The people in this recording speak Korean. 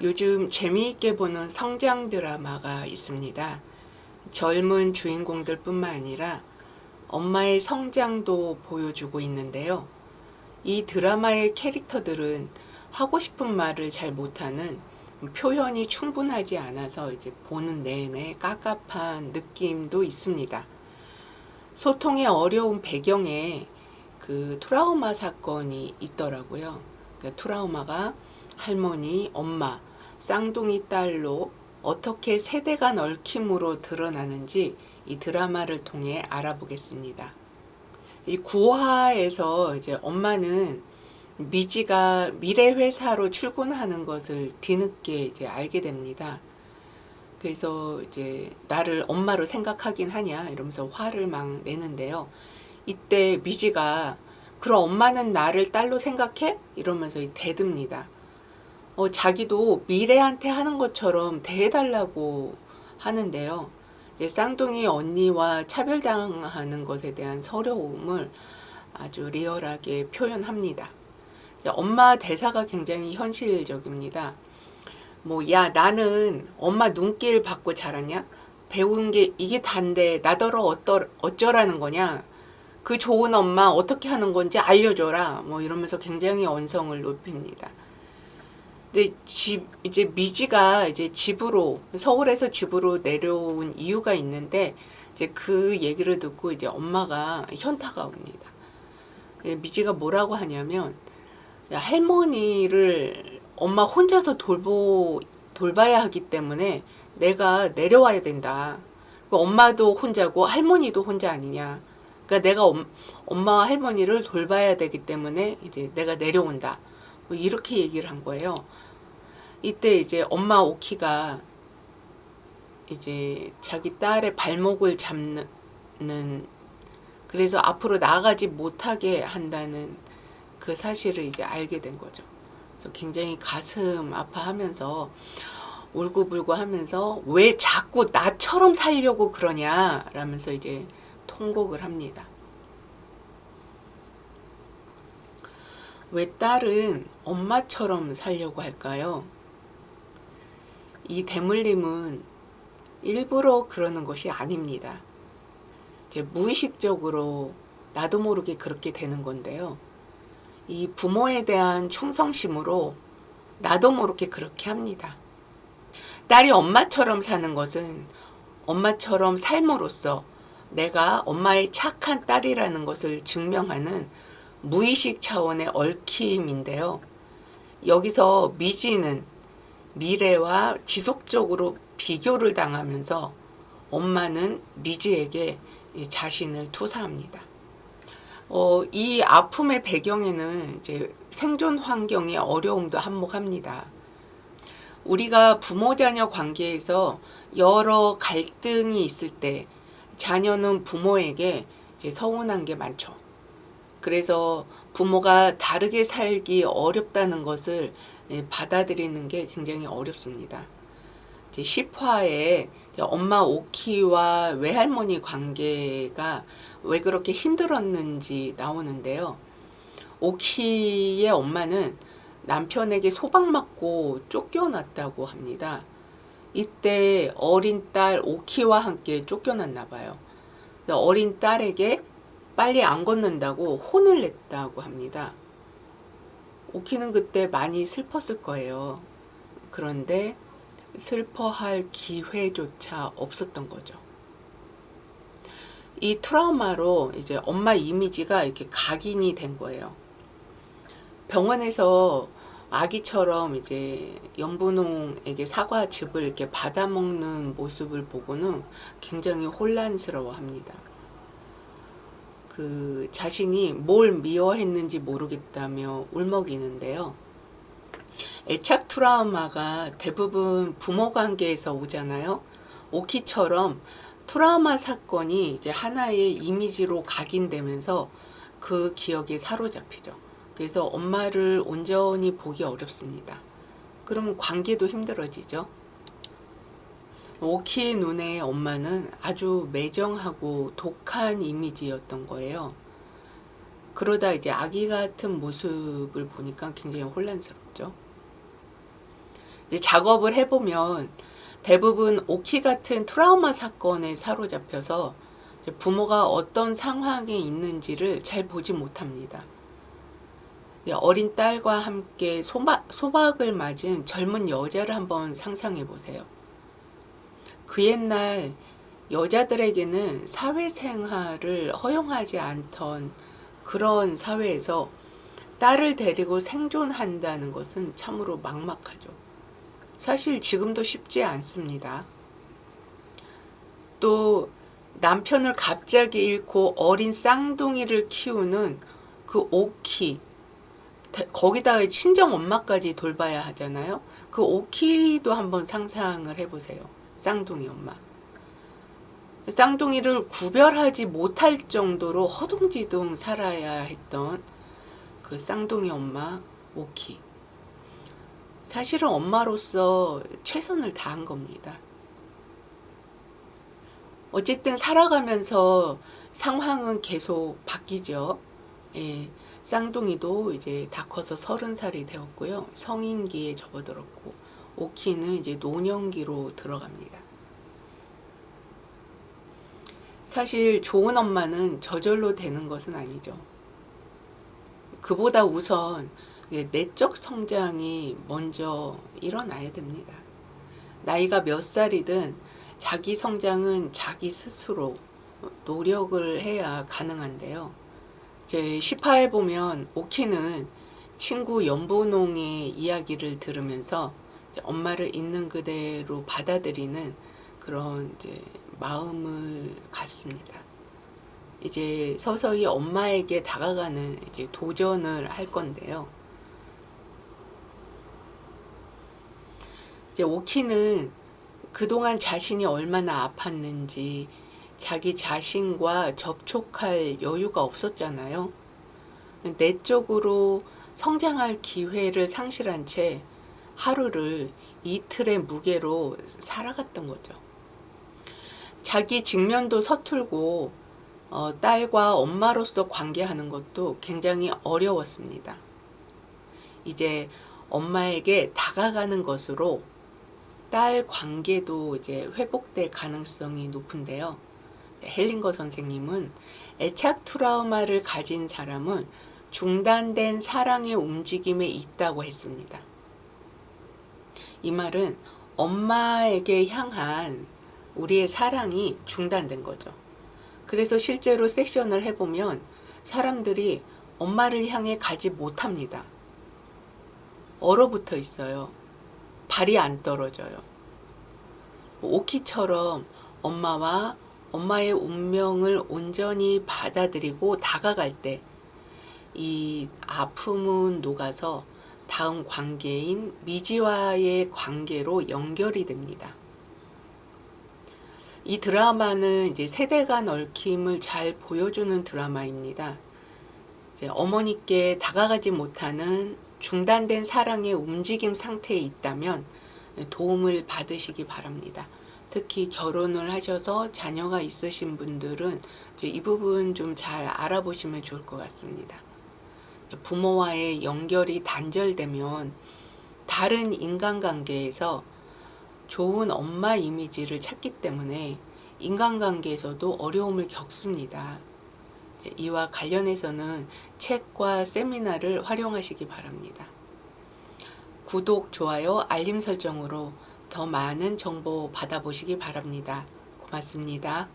요즘 재미있게 보는 성장 드라마가 있습니다. 젊은 주인공들 뿐만 아니라 엄마의 성장도 보여주고 있는데요. 이 드라마의 캐릭터들은 하고 싶은 말을 잘 못하는, 표현이 충분하지 않아서 이제 보는 내내 깝깝한 느낌도 있습니다. 소통의 어려운 배경에 그 트라우마 사건이 있더라고요. 그 트라우마가 할머니, 엄마, 쌍둥이 딸로 어떻게 세대 간 얽힘으로 드러나는지 이 드라마를 통해 알아보겠습니다. 이 9화에서 이제 엄마는 미지가 미래 회사로 출근하는 것을 뒤늦게 이제 알게 됩니다. 그래서 이제 나를 엄마로 생각하긴 하냐 이러면서 화를 막 내는데요. 이때 미지가 그럼 엄마는 나를 딸로 생각해? 이러면서 대듭니다. 자기도 미래한테 하는 것처럼 대해달라고 하는데요. 이제 쌍둥이 언니와 차별당하는 것에 대한 서러움을 아주 리얼하게 표현합니다. 이제 엄마 대사가 굉장히 현실적입니다. 야, 나는 엄마 눈길 받고 자랐냐? 배운 게 이게 단데 나더러 어쩌라는 거냐? 그 좋은 엄마 어떻게 하는 건지 알려줘라. 이러면서 굉장히 언성을 높입니다. 근데 이제 미지가 이제 서울에서 집으로 내려온 이유가 있는데, 이제 그 얘기를 듣고 이제 엄마가 현타가 옵니다. 미지가 뭐라고 하냐면, 할머니를 엄마 혼자서 돌봐야 하기 때문에 내가 내려와야 된다. 엄마도 혼자고 할머니도 혼자 아니냐. 그러니까 내가 엄마와 할머니를 돌봐야 되기 때문에 이제 내가 내려온다. 이렇게 얘기를 한 거예요. 이때 이제 엄마 오키가 이제 자기 딸의 발목을 잡는, 그래서 앞으로 나아가지 못하게 한다는 그 사실을 이제 알게 된 거죠. 그래서 굉장히 가슴 아파하면서 울고불고 하면서 왜 자꾸 나처럼 살려고 그러냐 라면서 이제 통곡을 합니다. 왜 딸은 엄마처럼 살려고 할까요? 이 대물림은 일부러 그러는 것이 아닙니다. 이제 무의식적으로 나도 모르게 그렇게 되는 건데요. 이 부모에 대한 충성심으로 나도 모르게 그렇게 합니다. 딸이 엄마처럼 사는 것은 엄마처럼 삶으로써 내가 엄마의 착한 딸이라는 것을 증명하는 무의식 차원의 얽힘인데요. 여기서 미지는 미래와 지속적으로 비교를 당하면서 엄마는 미지에게 자신을 투사합니다. 이 아픔의 배경에는 이제 생존 환경의 어려움도 한몫합니다. 우리가 부모 자녀 관계에서 여러 갈등이 있을 때 자녀는 부모에게 이제 서운한 게 많죠. 그래서 부모가 다르게 살기 어렵다는 것을 받아들이는 게 굉장히 어렵습니다. 이제 10화에 엄마 오키와 외할머니 관계가 왜 그렇게 힘들었는지 나오는데요. 오키의 엄마는 남편에게 소박맞고 쫓겨났다고 합니다. 이때 어린 딸 오키와 함께 쫓겨났나 봐요. 어린 딸에게 빨리 안 걷는다고 혼을 냈다고 합니다. 오키는 그때 많이 슬펐을 거예요. 그런데 슬퍼할 기회조차 없었던 거죠. 이 트라우마로 이제 엄마 이미지가 이렇게 각인이 된 거예요. 병원에서 아기처럼 이제 연분홍에게 사과즙을 이렇게 받아먹는 모습을 보고는 굉장히 혼란스러워 합니다. 그 자신이 뭘 미워했는지 모르겠다며 울먹이는데요. 애착 트라우마가 대부분 부모 관계에서 오잖아요. 오키처럼 트라우마 사건이 이제 하나의 이미지로 각인되면서 그 기억에 사로잡히죠. 그래서 엄마를 온전히 보기 어렵습니다. 그러면 관계도 힘들어지죠. 오키의 눈에 엄마는 아주 매정하고 독한 이미지였던 거예요. 그러다 이제 아기 같은 모습을 보니까 굉장히 혼란스럽죠. 이제 작업을 해보면 대부분 오키 같은 트라우마 사건에 사로잡혀서 이제 부모가 어떤 상황에 있는지를 잘 보지 못합니다. 어린 딸과 함께 소박을 맞은 젊은 여자를 한번 상상해 보세요. 그 옛날 여자들에게는 사회생활을 허용하지 않던 그런 사회에서 딸을 데리고 생존한다는 것은 참으로 막막하죠. 사실 지금도 쉽지 않습니다. 또 남편을 갑자기 잃고 어린 쌍둥이를 키우는 그 오키, 거기다가 친정 엄마까지 돌봐야 하잖아요. 그 오키도 한번 상상을 해보세요. 쌍둥이 엄마. 쌍둥이를 구별하지 못할 정도로 허둥지둥 살아야 했던 그 쌍둥이 엄마 오키. 사실은 엄마로서 최선을 다한 겁니다. 어쨌든 살아가면서 상황은 계속 바뀌죠. 예, 쌍둥이도 이제 다 커서 30살이 되었고요. 성인기에 접어들었고, 오키는 이제 노년기로 들어갑니다. 사실 좋은 엄마는 저절로 되는 것은 아니죠. 그보다 우선 내적 성장이 먼저 일어나야 됩니다. 나이가 몇 살이든 자기 성장은 자기 스스로 노력을 해야 가능한데요. 제 10화에 보면 오키는 친구 연분홍의 이야기를 들으면서 엄마를 있는 그대로 받아들이는 그런 이제 마음을 갖습니다. 이제 서서히 엄마에게 다가가는 이제 도전을 할 건데요. 이제 오키는 그동안 자신이 얼마나 아팠는지 자기 자신과 접촉할 여유가 없었잖아요. 내적으로 성장할 기회를 상실한 채 하루를 이틀의 무게로 살아갔던 거죠. 자기 직면도 서툴고 딸과 엄마로서 관계하는 것도 굉장히 어려웠습니다. 이제 엄마에게 다가가는 것으로 딸 관계도 이제 회복될 가능성이 높은데요. 헬링거 선생님은 애착 트라우마를 가진 사람은 중단된 사랑의 움직임에 있다고 했습니다. 이 말은 엄마에게 향한 우리의 사랑이 중단된 거죠. 그래서 실제로 섹션을 해보면 사람들이 엄마를 향해 가지 못합니다. 얼어붙어 있어요. 발이 안 떨어져요. 오키처럼 엄마와 엄마의 운명을 온전히 받아들이고 다가갈 때 이 아픔은 녹아서 다음 관계인 미지와의 관계로 연결이 됩니다. 이 드라마는 이제 세대 간 얽힘을 잘 보여주는 드라마입니다. 이제 어머니께 다가가지 못하는 중단된 사랑의 움직임 상태에 있다면 도움을 받으시기 바랍니다. 특히 결혼을 하셔서 자녀가 있으신 분들은 이 부분 좀 잘 알아보시면 좋을 것 같습니다. 부모와의 연결이 단절되면 다른 인간관계에서 좋은 엄마 이미지를 찾기 때문에 인간관계에서도 어려움을 겪습니다. 이와 관련해서는 책과 세미나를 활용하시기 바랍니다. 구독, 좋아요, 알림 설정으로 더 많은 정보 받아보시기 바랍니다. 고맙습니다.